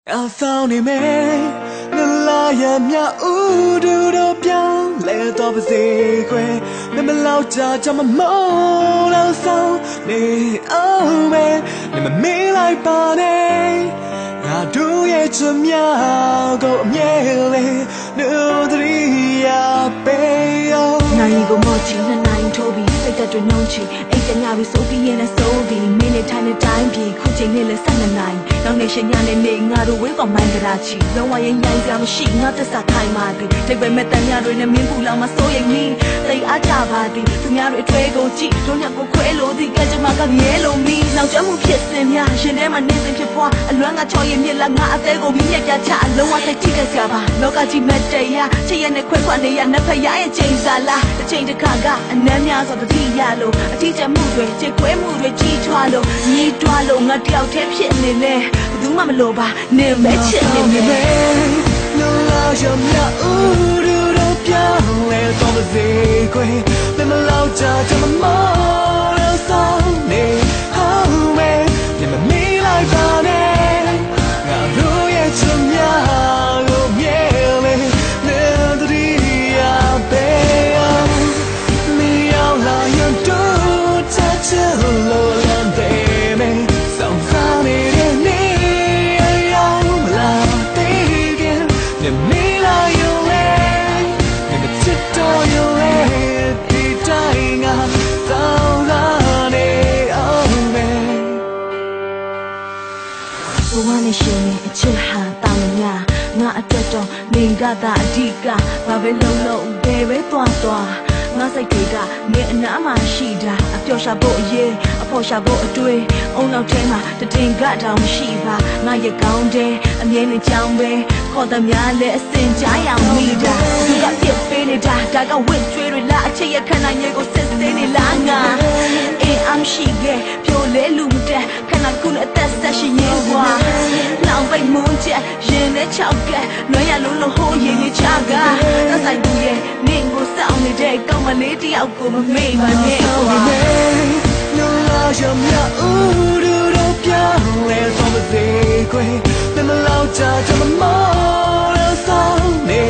I found him the lion ya do piang le to ba se kwe me me lao cha cha ma mo lao sao ne oh me ne me me lai pa ne ga du ye chum ya go mye le no tri ya pe yo nai go mo chi na nai to bi sai ta twe nyong chi ai ta nya bi so bi yin na so bi me ne tai ne time bi khu ching ne le sat na nai nong ne shin nya ne ne nga do we ko man ga chi long wa yin nyai sa ma shi nga ta sa khai ma ti dai bai me tan nya do ne min bu la ma so yin ni dai a cha ba ti tu nya do atwe go chi do nya ko khwe lo ti ka cha ma ka ye lo mi now ကြမှုဖြစ်စင်များရှင်ထဲမှာနေစဉ်ဖြစ်ပွားအလွမ်းကချော်ရင်မြစ်လာငါအသေးကိုမြင့်ပြချအလုံးဝသိတိကစရာပါလောကကြီးမတ်တရားချစ်ရနဲ့ခွဲခွနေရနှစ်ဖက်ရရဲ့ချိန်စားလားတစ်ချိန်တစ်ခါကအနမ်းများစွာတတိရလို့အထီးကျမှုတွေချစ်ခွဲမှုတွေကြီးထွားလို့ညီးတွားလို့ငါတယောက်တည်းဖြစ်နေလဲဘယ်သူမှမလိုပါနေမဲချစ်နေမယ်no la yo me do piang le to ba se kwe me me lao cha cha ma mo lao sao neအချစ်ဟာတောင်းညာငါအတွက်တော့နေကတာအဓိကဘာပဲလုံးလုံးဘယ်ပဲသွားသွားငါစိတ်တွေကနေအနားမှာရှိတာအပျော်ရှာဖို့အရေးအဖို့ရှာဖို့အတွေ့အုံနောက်ထဲမှာတတင်ကတောင်ရှိပါငါရကောင်းတဲ့အမြဲတမ်းကြောင်းပဲခေါ်သမျှလဲအစင်ကြားရအောင်မိတာသူကပြစ်ပေးနေတာဒါကဝစ်ကျွေးတွေလားအချစ်ရခန္ဓာငယ်ကိုစစ်သေးနေလားငါအေးအမ်ရှိခဲ့ဖြိုလဲလူမတက်ခန္ဓာကိုယ်နဲ့အသက်ဆက်ရှင်ရင်ကွာလောင်ပိတ်မွန်းချက်ရင်နဲ့ချောက်ကနွေရလုံးလုံးဟိုးရင်နဲ့ချကသက်ဆိုင်သူရဲ့နင့်ကိုစောင့်နေတဲ့ကောင်းမလေးတယောက်ကိုမမေ့ပါနဲ့ကွာno la yo me do piang le to ba se kwe me me lao cha cha ma mo lao sao ne